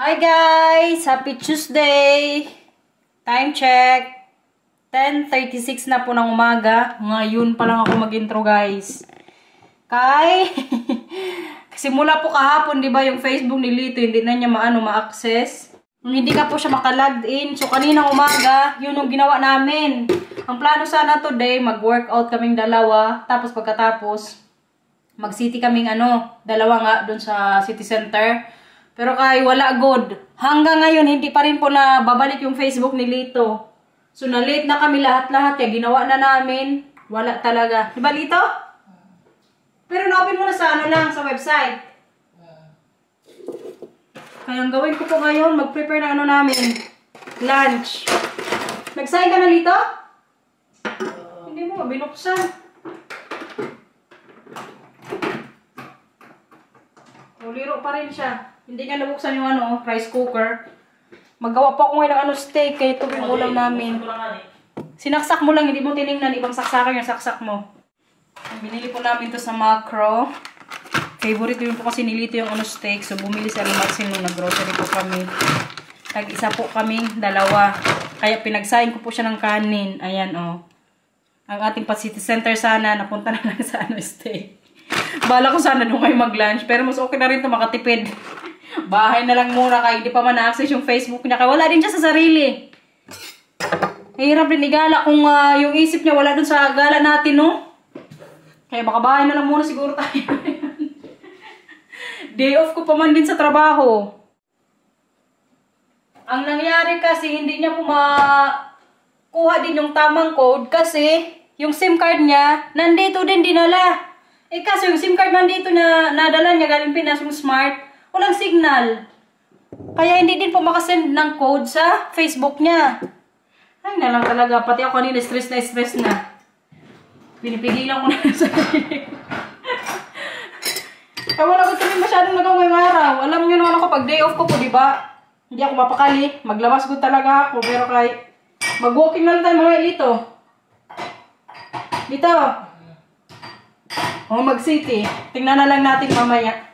Hi guys! Happy Tuesday! Time check. 10:36 na po ng umaga. Ngayon pa lang ako mag-intro guys. Simula po kahapon, di ba, yung Facebook ni Lito, hindi na niya ma-access. Hindi ka po siya maka-logged in. So kaninang umaga, yun yung ginawa namin. Ang plano sana today, mag-workout kaming dalawa. Tapos pagkatapos, mag-city kaming dalawa nga doon sa city center. Pero kay wala good. Hanggang ngayon, hindi pa rin po na babalik yung Facebook ni Lito. So, na-late na kami lahat-lahat. Kaya ginawa na namin. Wala talaga. Diba, Lito? Pero na-open mo na sa sa website. Kaya ang gawin ko po ngayon, mag-prepare na namin. Lunch. Nag-sign ka na, Lito? Hindi mo, binuksan. Liro pa rin siya. Hindi nga nabuksan yung rice cooker. Maggawa pa ako ngayon ng steak. Kaya ito yung ulam namin. Sinaksak mo lang, hindi mo tinignan. Ibang saksakan yung saksak mo. Binili po namin to sa Macro. Favorite yun po kasi nilito yung steak. So bumili sa Rimaxin nung nag-grocery po kami. Tag-isa po kami, dalawa. Kaya pinagsahin ko po siya ng kanin. Ayan Ang ating pa-city center sana. Napunta na lang sa steak. Bala ko sana nung kayo mag-lunch. Pero mas okay na rin ito makatipid. Bahay na lang muna kaya hindi pa man na-access yung Facebook niya. Kaya wala din siya sa sarili. Hirap din igala kung yung isip niya wala dun sa gala natin, no? Kaya baka bahay na lang muna siguro tayo. Day off ko pa man din sa trabaho. Ang nangyari kasi hindi niya po makuha din yung tamang code kasi yung SIM card niya nandito din dinala. Kasi yung SIM card nandito na nadala niya galing Pinas, yung smart, walang signal. Kaya hindi din po makasend ng code sa Facebook niya. Ay na lang talaga. Pati ako kanina stress na. Pinipigilan ko na sa sarili. Kaya wala ko tuloy masyadong nagawa ngayong araw. Alam niyo naman ako pag day off ko po, diba? Hindi ako mapakali. Maglabas ko talaga ako. Pero kahit mag-walking na lang tayo mga Lito. Dito. Mag-city. Tingnan na lang natin mamaya.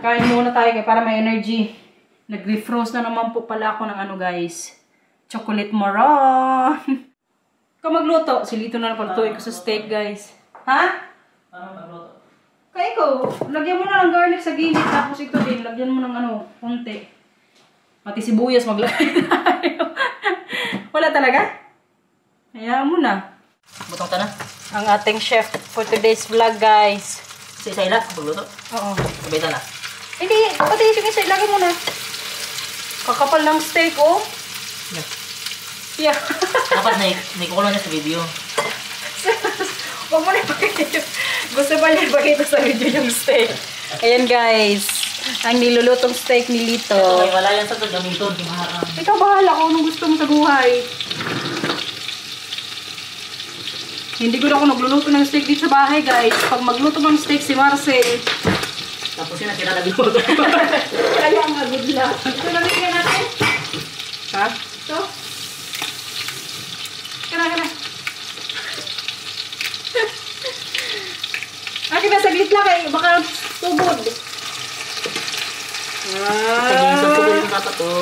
Kain muna tayo para may energy. Nag-refrost na naman po pala ako ng guys. Chocolate moron. Ikaw magluto. Si Lito na napagtuloy ko sa steak guys. Ha? Paano magluto? Kaya ikaw, lagyan mo na ng garlic sa gilid. Tapos ito din, lagyan mo ng konti. Pati sibuyas maglagay tayo. Wala talaga? Hayaan mo na. Butong ka na? Ang ating chef for today's vlog, guys. Si Isayla, magluto? Oo. Sabay na. Hindi, pati yung isa, ilagay mo na. Kakapal ng steak, oh. Yeah. Dapat naikukulo niya sa video. Huwag mo na ipakita. Gusto ba niya ipakita sa video yung steak? Ayan, guys. Ang nilulutong steak ni Lito. May wala yan sa gamiton. Ikaw bahala kung anong gusto mo sa buhay. Hindi ko na ako nagluluto ng steak dito sa bahay, guys. Pag magluto ng steak si Marcel. Tapos yun, natira na binuto. Kaya nga, good luck. Ito na rin natin. Ha? Ito? Kana. Akin na, saglit lang eh. Baka tubod. Kagisan ko din yung to.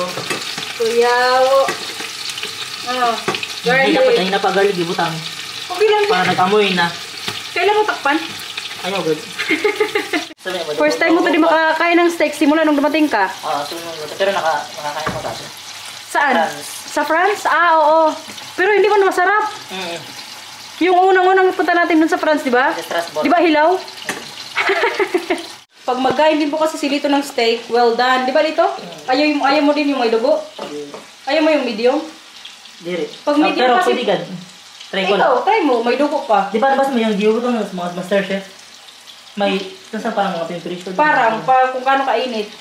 Kuyaw. Hindi dapat na pa garlic, ibutang. Okay lang. Para nag-amoy na. Kailan mo takpan? Ayaw, good. First time mo to di makakain ng steak simula nung dumating ka? Pero nakakain mo dati. Saan? France. Sa France? Oo. Pero hindi ko na masarap. Yung unang-unang punta natin dun sa France, di ba? Di ba hilaw? Pag magkain din po kasi si Lito ng steak, well done. Di ba Lito? Ayaw mo din yung may dugo? Ayaw mo yung medium? Diri. Pag medium pero kasi... pwede ka. Try ko Ikaw, try mo. May dugo pa. Di ba nabas mo yung giyo ko ng mga master chef? May, saan parang mga temperature? Parang, kung gaano kainit.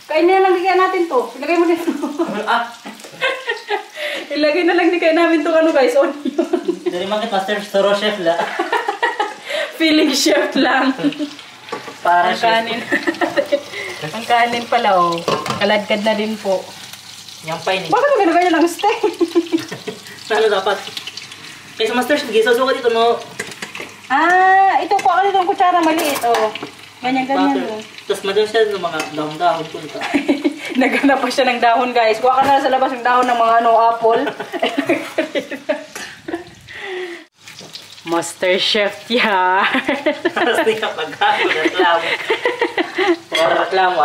Kainin na lang di kaya natin to. Ilagay mo din. Ilagay na lang di kaya namin to guys, onion. Dari mga master store chef la. Feeling chef lang. Para ang kanin. Ang kanin pala kaladkad na din po. Yang pain eh. Bakit mo ginagaya ng steak? Ano dapat? Kaya sa master chef, gisa suka dito no. Ah, ito ko ako itong kutsara maliit. Oh. Ganyan. Oh. Tapos madam siya ng mga dahon-dahon po nito. Naghanap pa siya ng dahon, guys. Kuha ka na sa labas ng dahon ng mga apple. Master Chef yan. Tapos di ka reklamo. Or reklamo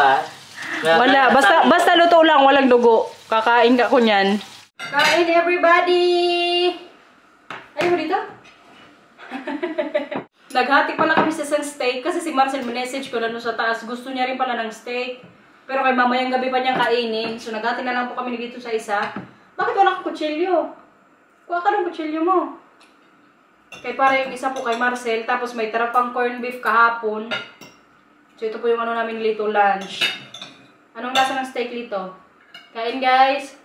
Wala, basta luto lang, walang dugo. Kakain ka ko niyan. Kain everybody! Ayaw mo dito? Naghati pala kami sa isang steak kasi si Marcel message ko na sa taas. Gusto niya rin pala ng steak. Pero kay mamayang gabi pa niyang kainin. So naghati na lang po kami dito sa isa. Bakit wala kang kutsilyo? Kuha ka ng kutsilyo mo. Kay para yung isa po kay Marcel. Tapos may tarapang corned beef kahapon. So ito po yung ano namin lito lunch. Anong lasa ng steak lito? Kain guys.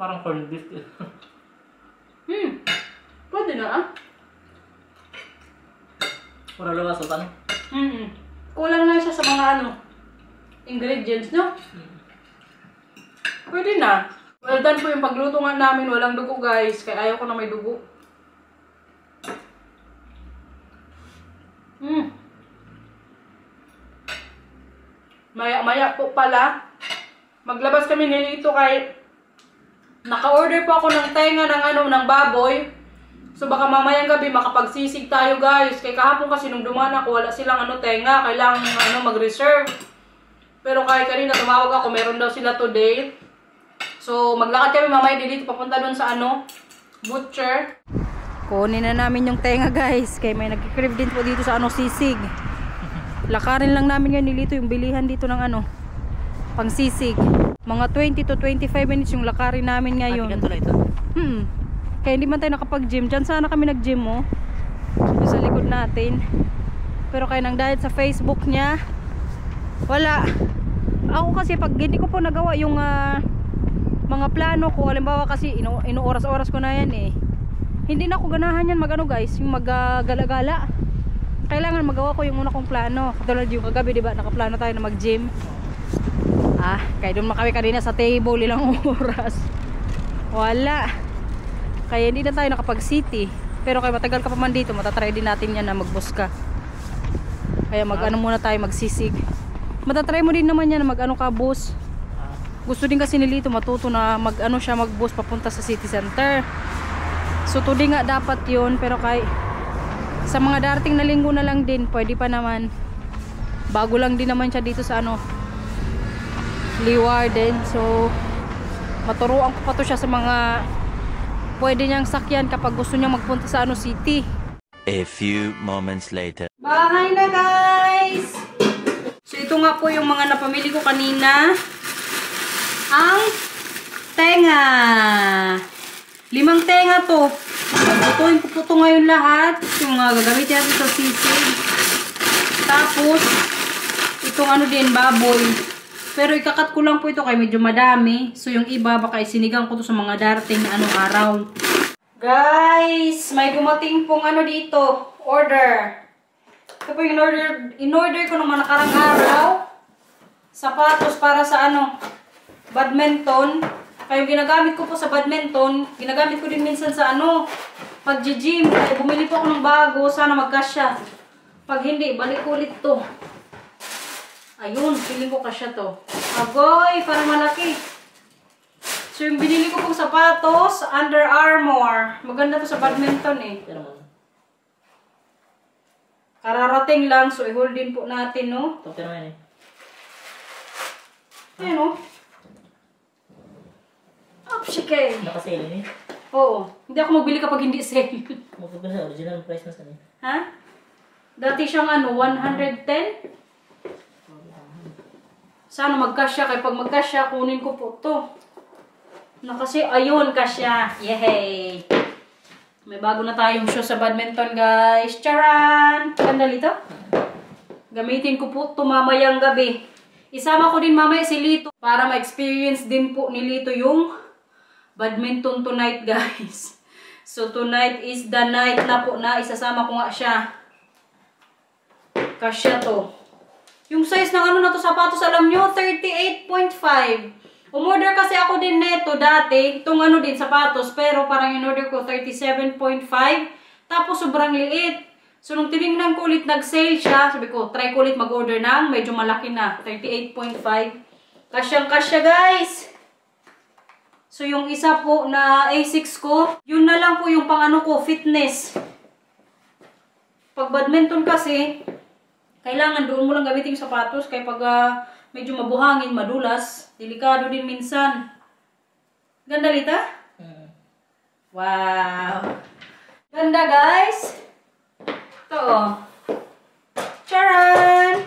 Parang corned beef. Pwede na ah. Pura lawas o paano? Kulang lang siya sa mga ingredients, no? Pwede na. Well done po yung pagluto nga namin. Walang dugo guys. Kaya ayaw ko na may dugo. Maya po pala. Maglabas kami nilito kay naka-order po ako ng tenga ng baboy. So baka mamayang gabi makapagsisig tayo guys. Kaya kahapon kasi nung dumaan ako wala silang tenga. Kailangan mag-reserve. Pero kahit kanina tumawag ako, meron daw sila today. So maglakad kami mamaya dito papunta doon sa butcher. Kunin na namin yung tenga guys. Kaya may nag-crave din po dito sa sisig. Lakarin lang namin ngayon nilito yung bilihan dito ng pang sisig. Mga 20 to 25 minutes yung lakarin namin ngayon. Ito ito. Kaya hindi man tayo nakapag-gym. Diyan sana kami nag-gym Yung sa likod natin. Pero kaya nang dahil sa Facebook niya, wala. Ako kasi pag hindi ko po nagawa yung mga plano ko, halimbawa kasi inuoras-oras ko na yan hindi na ako ganahan yan guys, yung mag-gala-gala. Kailangan magawa ko yung una kong plano. Katulad yung kagabi, diba? Nakaplano tayo na mag-gym. Kaya doon na kami kanina sa table ilang oras. Wala. Kaya hindi na tayo nakapag-city. Pero kaya matagal ka pa man dito, matatry din natin yan na mag-boss ka. Kaya muna tayo magsisig. Matatry mo din naman yan na ka boss. Gusto din kasi nilito matuto na mag-boss papunta sa city center. So today nga dapat yun. Pero kay sa mga darating na linggo na lang din, pwede pa naman. Bago lang din naman siya dito sa Leeuwarden. So maturuan ko pa to siya sa mga pwede niyang sakyan kapag gusto niyang magpunta sa city. A few moments later. Bahay na guys! So ito nga po yung mga napamili ko kanina. Ang tenga. 5 tenga to. Pagbutuin ko po ito ngayon lahat. Yung gagamitin natin sa sisig. Tapos, itong din, baboy. Pero ikakat ko lang po ito kaya medyo madami. So yung iba, baka isinigang ko to sa mga darating na araw. Guys, may dumating pong dito. Order. Ito po yung in-order ko naman nakarang araw. Sapatos para sa badminton. Kaya yung ginagamit ko po sa badminton, ginagamit ko din minsan sa pag-gym. Kaya bumili po ako ng bago, sana magkasya. Pag hindi, balik ulit to. Ayun, feeling ko kasya to. Agoy, parang malaki. So yung binili ko pong sapatos, Under Armour. Maganda to sa badminton Kararating lang, so i-hold din po natin, no? Ito, pero yan Ayan, no? Upshike. Nakasale Oo. Hindi ako magbili kapag hindi sale. Magpapala sa original price na saan Ha? Dati siyang 110? Sana magkasya. Kaya pag magkasya, kunin ko po to. Kasi ayun, kasya. Yehey! May bago na tayong show sa badminton, guys. Charan! Ganda dito. Gamitin ko po ito mamayang gabi. Isama ko din mamaya si Lito para ma-experience din po ni Lito yung badminton tonight, guys. So, tonight is the night na po na isasama ko nga siya. Kasya to. Yung size ng na to sapatos, alam nyo, 38.5. Umorder kasi ako din neto dati, itong din sapatos, pero parang in-order ko 37.5. Tapos sobrang liit. So, nung tinignan ko ulit, nag-sale siya. Sabi ko, try ko ulit mag-order ng medyo malaki na. 38.5. Kasyang-kasya, guys. So, yung isa po na A6 ko, yun na lang po yung pang-ano ko, fitness. Pag badminton kasi, kailangan doon mo lang gamitin yung sapatos. Kaya pag medyo mabuhangin, madulas, delikado din minsan. Ganda, Lita? Wow! Ganda, guys! Ito. Charan!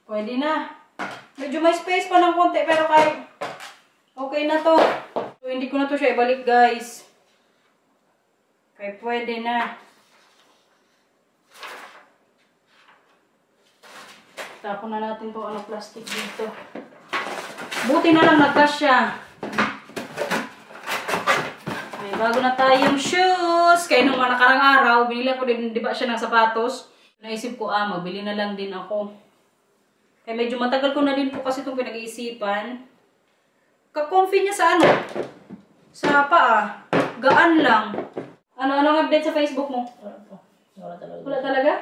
Pwede na. Medyo may space pa ng konti pero kahit okay na to. So, hindi ko na to siya ibalik, guys. Kaya pwede na. Tapon na natin to plastic dito. Buti na lang nagkasya. Bago na tayong shoes. Kaya nung mga nakarang araw, binili ko din, di ba siya ng sapatos. Naisip ko, magbili na lang din ako. Kaya medyo matagal ko na din po kasi itong pinag-iisipan. Ka-comfy niya sa ano? Sa paa. Gaan lang. Ano update sa Facebook mo? Wala talaga. Wala talaga?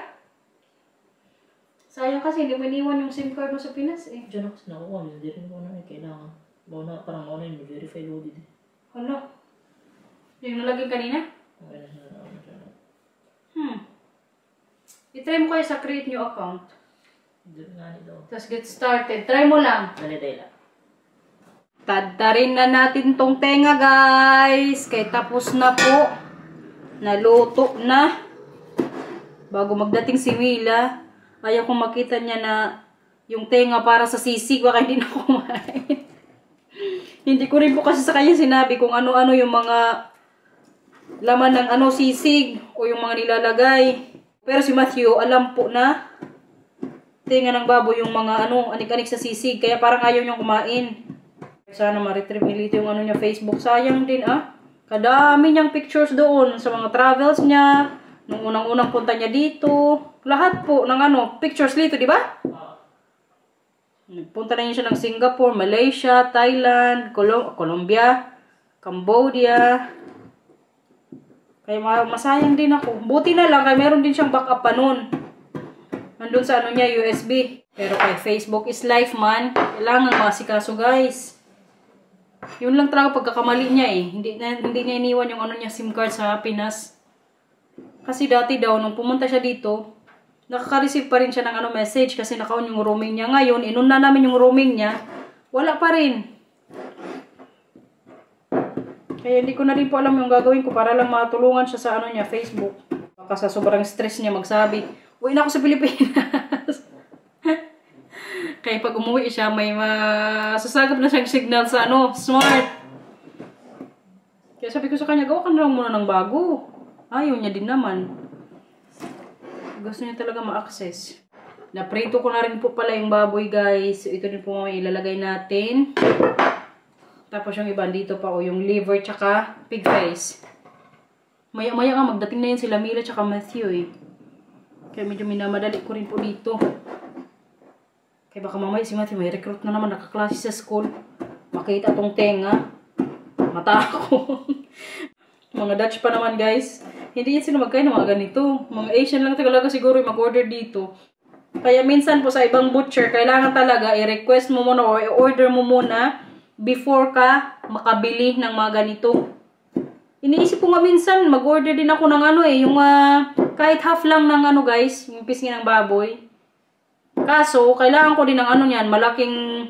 Sayang kasi, hindi mo iniwan yung SIM card mo sa Pinas eh. Diyan ako sa nakuha. Hindi rin ko na kailangan. Parang online, verify loaded. Ano? Yung nalagay kanina? Okay na siya. I-try mo kayo sa create new account. Hindi rin nga nito. Tapos get started. Try mo lang. Dali lang. Tadtarin na natin tong tenga, guys. Kaya tapos na po. Naluto na. Bago magdating si Mila, ayaw kong makita niya na yung tenga para sa sisig. Baka hindi na kumain. Hindi ko rin po kasi sa kanya sinabi kung ano-ano yung mga laman ng sisig o yung mga nilalagay. Pero si Matthew, alam po na tenga ng baboy yung mga anik-anik sa sisig. Kaya parang ayaw niyang kumain. Sana ma-retrieve nilito yung niya Facebook. Sayang din Kadami niyang pictures doon sa mga travels niya. Nung unang-unang punta niya dito. Lahat po ng pictures dito, di ba? Nagpunta na niya siya ng Singapore, Malaysia, Thailand, Colombia, Cambodia. Kaya masayang din ako. Buti na lang, kaya meron din siyang backup pa nun. Nandun sa niya, USB. Pero kay Facebook is life, man. Kailangan masikaso, guys. Yun lang talaga pagkakamali niya eh. Hindi niya iniwan yung niya, SIM card sa Pinas. Kasi dati daw, nung pumunta siya dito, nakaka-receive pa rin siya ng message kasi naka-on yung roaming niya. Ngayon, inun na namin yung roaming niya. Wala pa rin. Kaya hindi ko na rin po alam yung gagawin ko para lang matulungan siya sa niya, Facebook. Baka sa sobrang stress niya magsabi, uwi na ako sa Pilipinas. Kaya pag umuwi siya, may masasagap na siyang signal sa smart. Kaya sabi ko sa kanya, gawa ka na lang muna ng bago. Ayaw niya din naman. Gusto niya talaga ma-access. Naprito ko na rin po pala yung baboy, guys. So, ito din po may ilalagay natin. Tapos yung iba dito pa, yung liver tsaka pig face. Maya-maya nga, magdating na yun sila Mila tsaka Matthew eh. Kaya medyo minamadali ko rin po dito. Kaya baka mamaya si Matthew may recruit na naman, nakaklase sa school. Makita tong tenga. Matakot. Mga Dutch pa naman, guys. Hindi yan sila magkain ng mga ganito. Mga Asian lang talaga siguro yung mag-order dito. Kaya minsan po sa ibang butcher, kailangan talaga i-request mo muna o i-order mo muna before ka makabili ng mga ganito. Iniisip ko nga minsan, mag-order din ako ng yung kahit half lang ng guys, yung pisngi ng baboy. Kaso, kailangan ko din ng yan, malaking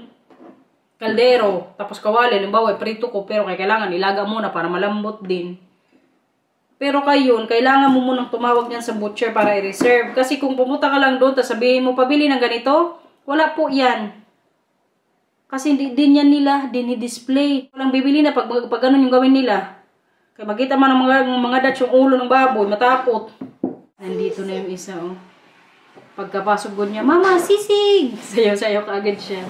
kaldero, tapos kawali, limbawa, prito ko, pero kailangan ilaga muna para malambot din. Pero kayo, kailangan mo munang tumawag niyan sa butcher para i-reserve. Kasi kung pumunta ka lang doon, tapos sabihin mo, pabili ng ganito, wala po yan. Kasi din yan nila, din i-display. Walang bibili na pag ganun yung gawin nila. Kaya makita man ng mga Dutch yung ulo ng baboy, matakot. Nandito na yung isa, Pagkapasok ko niya, Mama, sisig! Sayaw-sayaw ka agad siya.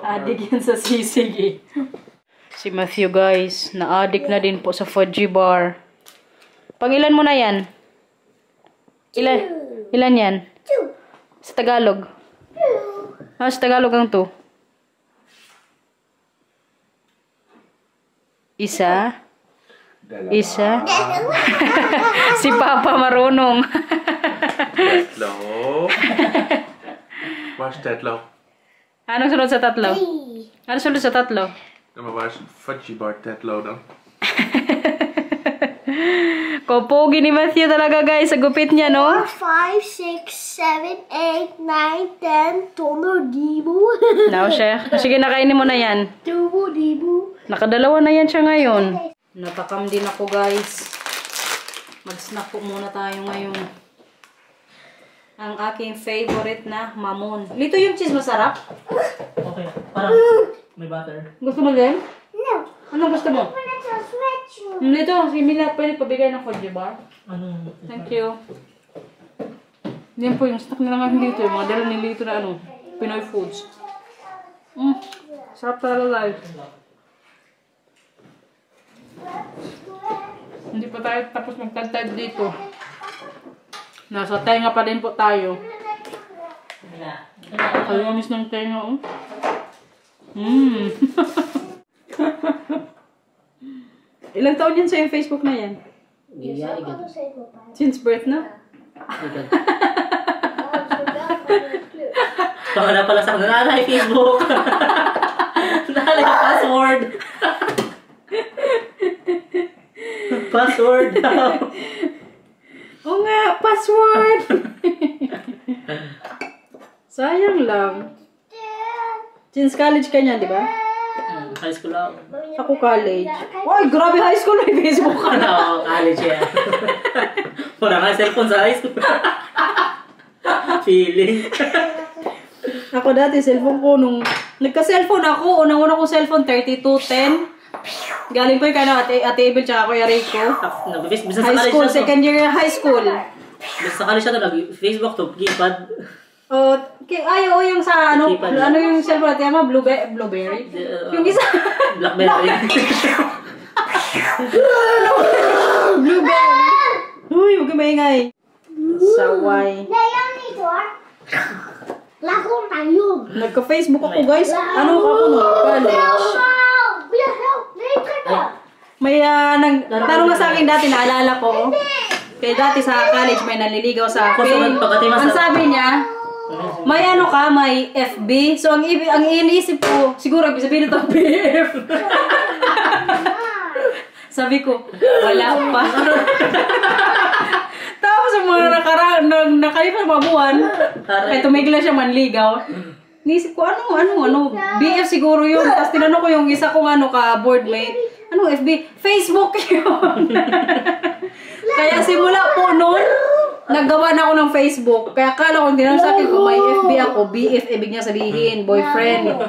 Adik yan sa sisig eh. Si Matthew, guys, na-addict na din po sa fudgy bar. Pangilan mo na yan? Ilan yan? Sa Tagalog? Sa Tagalog ang to. 1, Isa. Si Papa marunong. Tatlo. Waar is tatlo? Anong sunod sa tatlo? Ano sunod sa tatlo? Ja, maar waar is fudgy bar tatlo dan? Kopogi ni Matthew talaga guys, sa gupit niya, no? 4, 5, 6, 7, 8, 9, 10. Tono dibu. Now, Chef. Sige, nakainin mo na yan. Tubo dibu. Nakadalawa na yan siya ngayon. Natakam din ako guys. Mag-snack po muna tayo ngayon. Ang aking favorite na mamon. Lito yung cheese masarap? Okay. Parang may butter. Gusto mo din? No. Anong gusto mo? Let's switch you. Lito, si Mila, pwede pabigay ng fudgy bar? Ano? Thank you. Yan po yung stock nila nga dito. Yung mga dala nila dito na ano, Pinoy foods. Sarap talaga guys. Hindi pa tayo tapos magtantad dito. Nasa tenga pa din po tayo. Kalinis ng tenga, oh. Ilang taon yan sa'yo yung Facebook na yan? Yeah, igad. Since birth na? Igad. Pangalan pala sa nanay Facebook. Nanay password. Password daw. Oo nga, password! Sayang lang. Since college ka niyan, di ba? High school ako. Ako college. Ay, grabe high school may Facebook ka na. Oo, college yan. Wala nga cellphone sa high school. Feeling. Ako dati, cellphone ko nung... Nagka-cellphone ako. Unang-una kong cellphone, 3210. Galing po yung kano, Ate Abel tsaka Kuya Rico. Bisa sa High college school, na to. second year high school. Bisa sa college na to, nag-Facebook to, keypad. Oh, ay, oo, yung sa ano, Keypad. ano yung cellphone natin, ama, Blueberry? Yung isa, Blackberry. Blueberry. Uy, huwag kang maingay. Saway. Ngayon nito, lako tayo. Nagka-Facebook ako, guys. Ano ako no? College. May tanong na sa akin dati, naalala ko. Kaya dati sa college, may naliligaw sa akin. Ang sabi niya, may ano ka, may FB. So, ang iniisip ko, siguro, sabihin ito, BF. Sabi ko, wala pa. Tapos, ang mga nakalipas mga buwan, kaya tumigil na siya manligaw. Niisip ko, ano, BF siguro yun. Tapos tinanong ko yung isa kong ka-boardmate, ano FB? Facebook yun. Kaya simula po nun, naggawa na ako ng Facebook. Kaya akala ko, tinanong sa akin kung may FB ako, BF, ibig niya sabihin, boyfriend.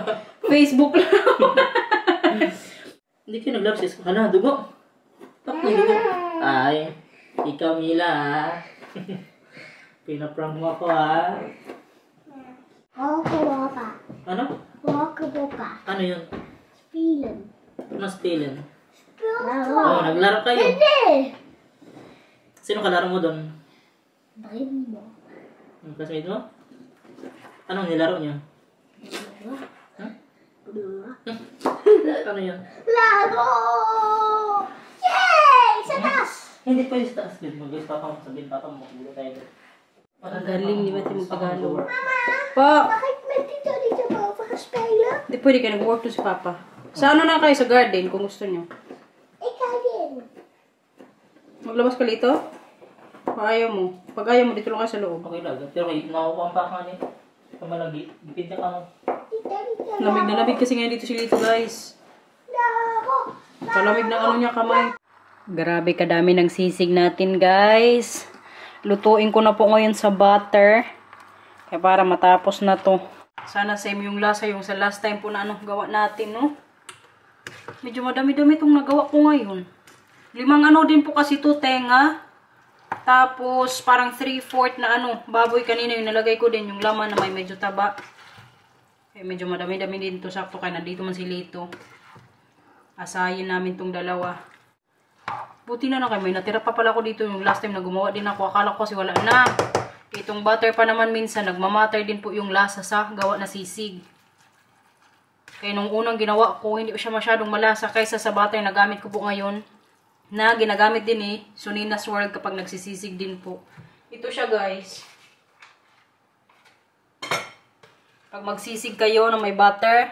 Facebook lang. Hindi kayo nag-love sis. Hala, dugo. Pak na dugo. Ay, ikaw Mila ha. Pinaprank mo ako ha. Walk-a-walk. Ano? Walk-a-walk. Ano yun? Spelen. Ano spilling? Laro. Oh, naglaro kayo. Hindi. Sino kalaro mo doon? Brin mo. Yung classmate mo? Anong nilaro niyo? Huh? Ano yun? Laro! Yay! Sa taas! Hindi pa yung sa taas. Mag-guys papa mo. Sabihin papa mo. Magbulo tayo. Ang galing ni Mati mag-Tagalog. Mama! Pa, Bakit may dito pa ako sa spela? di pwede ka nag-work to si Papa. Sa ano na kayo, sa garden, kung gusto nyo. Ikaw din. Maglabas ka dito? O ayaw mo? Pag ayaw mo, dito lang kayo sa loob. Okay lang. Pero may nakukuha pa ka niya. Kamalagi. Gipid ka mo. Dito. Lamig na lamig kasi ngayon dito si Lito, guys. Laro! Kalamig ng ano niya kamay. Grabe kadami ng sisig natin, guys. Lutuin ko na po ngayon sa butter. Kaya para matapos na to. Sana same yung lasa yung sa last time po na gawa natin, no? Medyo madami-dami itong nagawa ko ngayon. 5 din po kasi to tenga. Tapos parang 3/4 na baboy kanina yung nalagay ko din. Yung laman na may medyo taba. Kaya medyo madami-dami din to. Sakto kaya nandito man si Lito. Asayin namin tong dalawa. Buti na lang kayo. May natira pa pala ako dito. Yung last time na gumawa din ako. Akala ko kasi wala na. Itong butter pa naman minsan. Nagmamatter din po yung lasa sa gawa na sisig. Kaya nung unang ginawa ko, hindi siya masyadong malasa. Kaysa sa butter na gamit ko po ngayon. na ginagamit din ni Soninas World kapag nagsisisig din po. Ito siya guys. Pag magsisig kayo na may butter,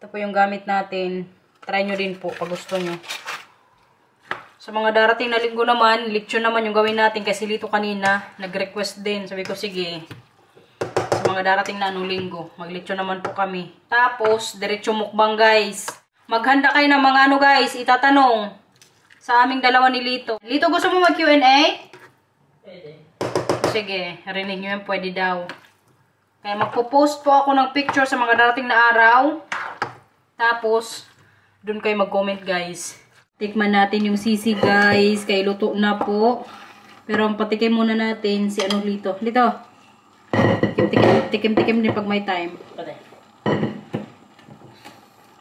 ito po yung gamit natin. Try nyo din po pag gusto nyo. Sa mga darating na linggo naman, lechon naman yung gawin natin kasi Lito kanina nag-request din. Sabi ko sige, sa mga darating na anong linggo, mag-lechon naman po kami. Tapos, diretso mukbang guys. Maghanda kayo ng mga ano guys, itatanong sa aming dalawa ni Lito. Lito, gusto mo mag-Q&A? Pwede. Sige, rinig nyo yan, pwede daw. Kaya magpo-post po ako ng picture sa mga darating na araw. Tapos, dun kayo mag-comment guys. Tikman natin yung sisig guys. Kaya luto na po. Pero ang patikim muna natin si anong Lito. Lito. Tikim-tikim din pag may time. Pwede.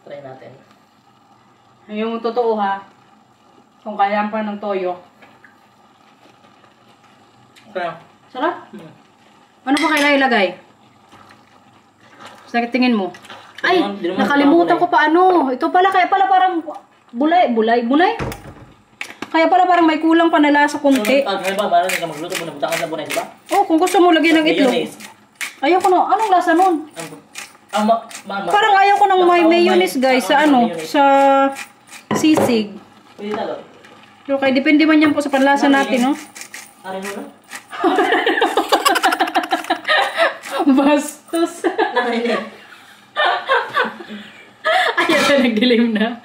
Try natin. Yung totoo ha. Kung kaya pa ng toyo. Kaya. Sarap. Ano pa kailangan ilagay? Sa tingin mo? Ay, Di naman nakalimutan ko pa ano. Ito pala, kaya pala parang bulay. Kaya pala parang may kulang pa na lasa konti. Pag may ba, parang ka magluto mo na butakan sa bunay, di ba? Oh, kung gusto mo lagyan ng itlog. Mayonnaise. Ayoko na. Anong lasa nun? Parang ayaw ko ng may mayonnaise guys sa ano, sa sisig. Pwede na, Pero kaya depende man yan po sa panlasa natin, no? Arin mo na? Bastos. Nakainit. Ayan na, nagdilim na.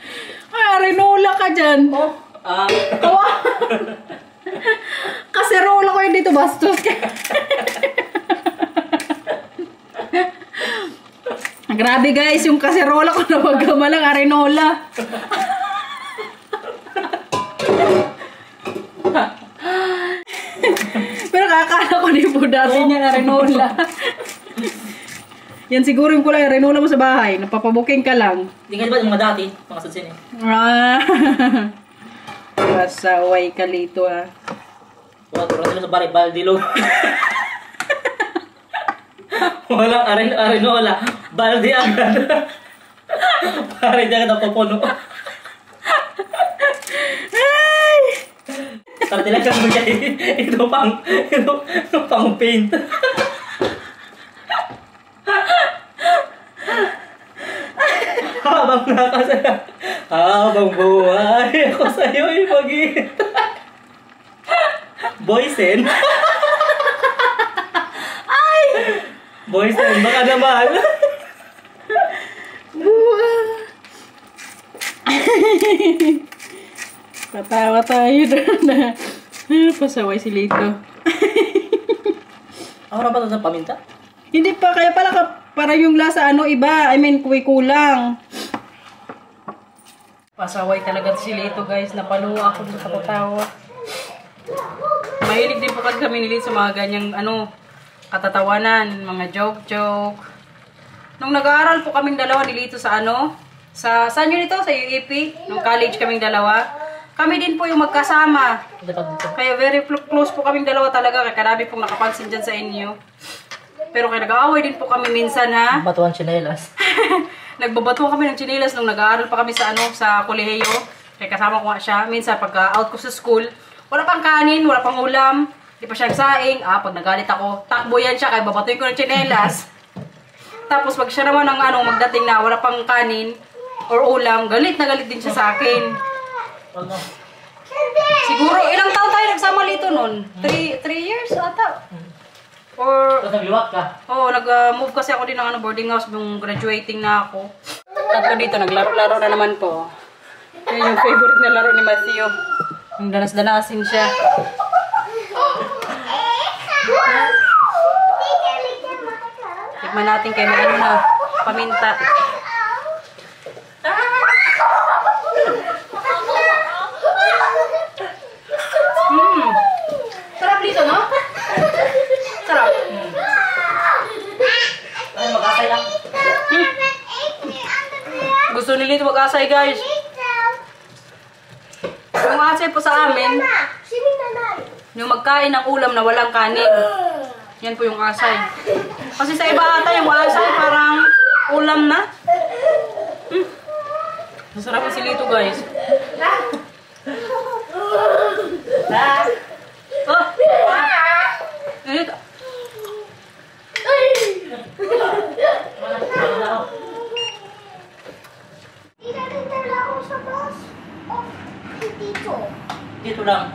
Rinola ka dyan. Oh. Kawa. Kaserola ko yun dito, bastos ka. Grabe guys, yung kaserola ko na magkamalang arenola. Pero kakala ko di po dati niya arenola. Yan siguro yung kulay arenola mo sa bahay. Napapabuking ka lang. Hindi ka ba yung mga dati, mga sudsin eh. Pasaway ka Lito ah. Turang sila sa bari, baldilo. Walang arenola, baldi agad. Pare dyan ka napapuno. Ay! Para talaga mo siya, ito pang paint. Habang buhay ako sa'yo ipagit. Boysen. Ay! Boysen, baka naman. Patawa tayo doon na. Pasaway si Lito. Ako na ba ito sa paminta? Hindi pa, kaya pala para yung lasa ano iba. I mean, kulang. Pasaway talaga si Lito guys. Napaluwa ako sa katatawa. Mahilig din po kasi kami ni Lito sa mga ganyang ano, katatawanan, mga joke. Nung nag-aaral po kaming dalawa ni Lito sa ano, saan yun ito? Sa UAP? Nung college kaming dalawa. Kami din po yung magkasama. Kaya very close po kaming dalawa talaga. Kaya karami pong nakapansin dyan sa inyo. Pero kaya nag-aaway din po kami minsan ha. Batuan chinelas. Nagbabatuan kami ng chinelas nung nag-aaral pa kami sa ano, sa kolehiyo. Kaya kasama ko nga siya. Minsan pagka-out ko sa school, wala pang kanin, wala pang ulam. Di pa siya nagsaing. Pag nagalit ako, takbo yan siya. Kaya babatuin ko ng chinelas. Tapos pag siya naman ang ano, magdating na wala pang kanin or ulam, galit na galit din siya sa akin. Ano? Siguro, ilang taon tayo nagsama Lito nun? 3 years ata? Or, Tapos nagliwat ka? oh, nag-move kasi ako din ng ano, boarding house nung graduating na ako. Tapos dito, naglaro-laro na naman po. Yan yung favorite na laro ni Matthew. Yung danas-danasin siya. Tikman natin kay may ano na, paminta. Sarap dito, no? Sarap. Ay, mag-asay lang. Gusto nila ito mag-asay, guys. Yung asay po sa amin, yung magkain ng ulam na walang kanin. Yan po yung asay. Kasi sa iba ata yung asay parang ulam na. Masarap si Lito, guys. Ah! Oh! Ganito. Dinadala ako sa bus. Oh, dito. Dito lang.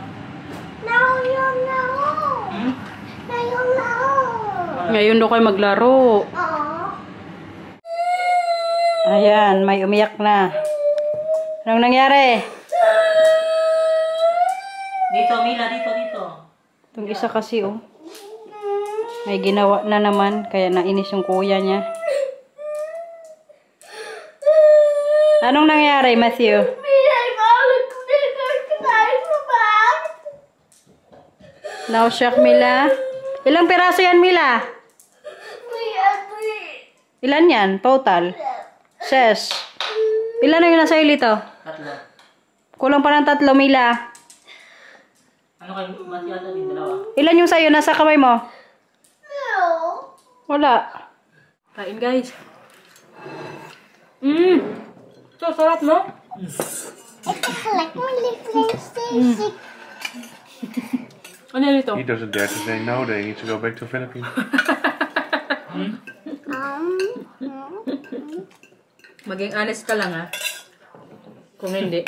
Nauyong na ako. Hmm? Nauyong na ako. Ngayon daw kayo maglaro. Oo. Ayan, may umiyak na. Anong nangyari? Dito, Mila. Dito, dito. Itong isa kasi, oh. May ginawa na naman, kaya nainis yung kuya niya. Anong nangyari, Matthew? Binay mo ulit ko dito. Kinain mo ba? Nausyak, Mila. Ilang piraso yan, Mila? Ilan yan, total? Ses. Ilan na yung nasa ilito? 3. Kulang pa ng 3, Mila. Ano kayo? Mati ata din, 2. Ilan yung sa'yo? Nasa kamay mo? No. Wala. Kain, guys. So, sarap, no? I like my little stick. Ano yan ito? He doesn't dare to say no, they need to go back to Philippines. Maging honest ka lang, ha? Kung hindi.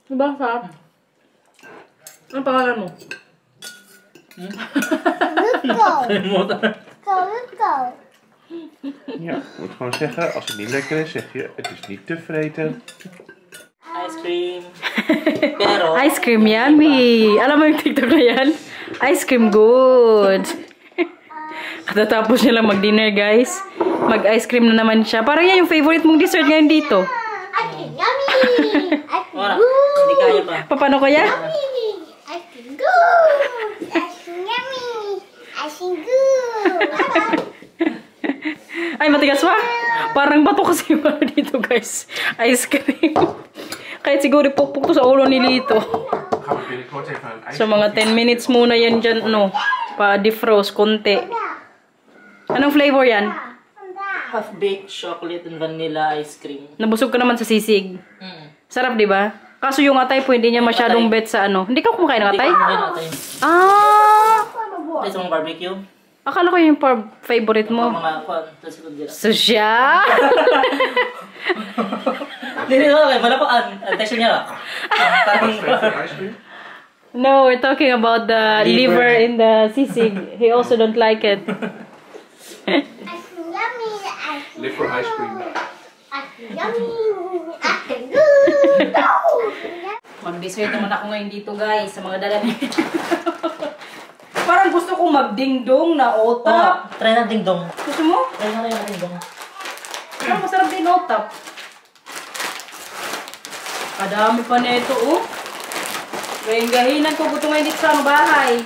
Diba, sarap? Anong pangalan mo? Let's go. Go, let's go. Ja, je moet gewoon zeggen, als het niet lekker is, zeg je, het is niet te vreten. Ice cream. Pero, Ice cream yummy. Alam mo yung TikTok na yan? Ice cream good. Katatapos niya lang mag-dinner, guys. Mag-ice cream na naman siya. Parang yan yung favorite mong dessert ngayon dito. Ice cream yummy. Ice cream wala. good. Hindi kaya pa. Paano kaya? Ice cream good. Ice cream yummy. Ice cream good. Ay, matigas pa. Parang bato kasi yung ano dito, guys. Ice cream. Kahit siguro pukpuk to sa ulo ni Lito. Gaan we binnenkort even een ijs. So, mga 10 minutes muna yan dyan, no? Pa-defrost, konti. Anong flavor yan? Half-baked chocolate and vanilla ice cream. Nabusog ka naman sa sisig. Sarap, di ba? Kaso yung atay po, hindi niya masyadong bet sa ano. Hindi ka kumakain ng Hindi atay? ko kumakain ng atay. Ah! Ay, sa mga barbecue. Akala ko yung favorite mo. Mga kwan. Tapos ko dira. Susya! Hindi ko kayo. Malakaan. Attention niya. Parang Ice cream? No, we're talking about the liver in the sisig. He also don't like it. Ice cream yummy. Ice cream Live for ice cream. Ice cream yummy. Ice cream good. Mag-dessert naman ako ngayon dito, guys, sa mga dala niya. Parang gusto kong magdingdong na otap. try na ding-dong. Gusto mo? Try na yung ding-dong. Parang masarap din otap. Kadami pa nito, oh. Gahin-gahinan ko gusto ngayon dito sa bahay.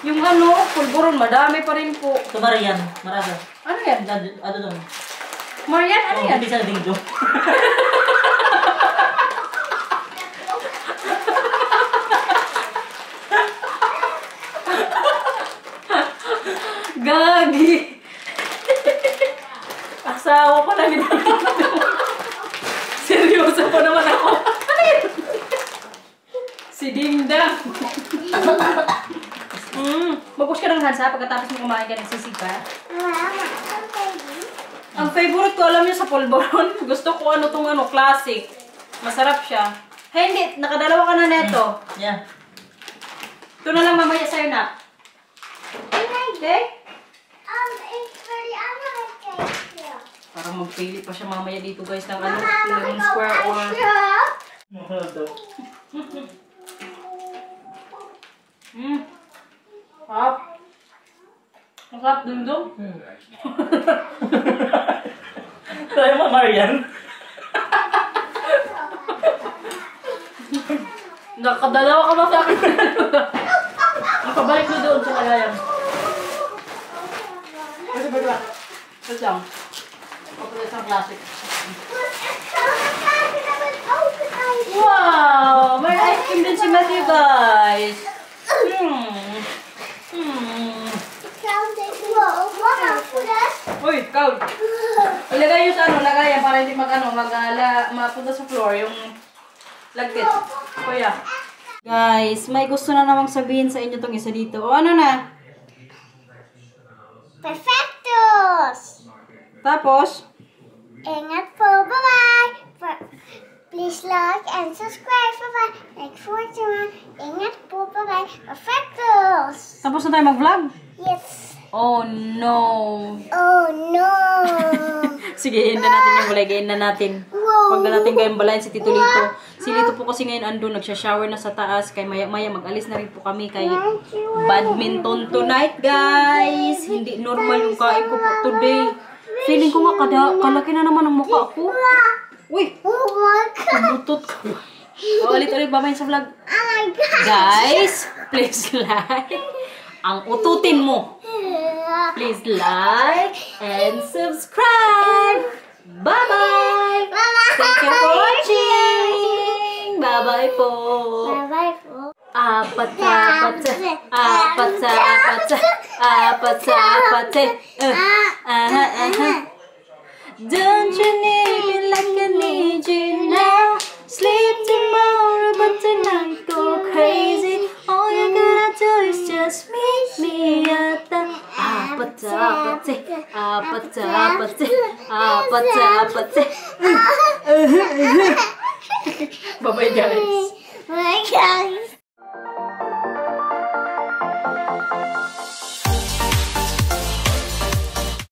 Yung ano, pulburon, madami pa rin po. Ito Marian. Marasa. Ano yan? Ano doon? Marian, ano yan? Hindi sa ding-dong. Gagi! Asawa ko lang ito. Seryoso pa naman ako. Ano yun? Si Dingdang. Mag-wash ka ng hands ha pagkatapos mo kumain ka ng sisig pa. Ang favorite ko, alam niyo sa polvoron, gusto ko ano tong ano, classic. Masarap siya. Hey, hindi. Nakadalawa ka na neto. Yeah. Ito na lang mamaya sa'yo na. Okay? It's very cake. Parang magpili pa siya mamaya dito guys ng ano, lemon square or... Hap. Masarap din doon. Try mo, Marian. Nakadalawa ka ba sa akin? Pabalik na doon sa kagayan. Kasi ba ba? Wait lang. Pagpapalala sa classic. Wow! May ice cream din si Matthew, guys. Uy, ikaw. Ilagay nyo sa ano, lagayan para hindi mapunta sa floor yung Lagkit. Kuya. Guys, may gusto na namang sabihin sa inyo tong isa dito. O ano na? Perfectos! Tapos, Ingat po. Bye-bye. Please like and subscribe. Bye-bye. Thanks for watching. Ingat po. Bye-bye. Perfectos! tapos na tayo mag-vlog? Yes. Oh no. Oh no. Sige, hinda natin yung balay. Gain na natin. Huwag na natin gayong balayan si Tito Lito. Si Lito po kasi ngayon andun, nagsha-shower na sa taas. Kaya maya-maya mag-alis na rin po kami kay badminton tonight, guys. Hindi normal yung kain ko po today. Feeling ko nga kalaki na naman ang mukha ko. Uy, Oh my God. butot ko. Ulit-ulit babay sa vlog. Oh my God. Guys, please like. Ang ututin mo. Please like and subscribe. Bye-bye. Bye-bye. Thank you for watching. Bye-bye po. Bye-bye po. Don't you need me like I need you now? Sleep tomorrow, but tonight go crazy. All you gotta do is just meet me at the apate. Bye-bye, guys.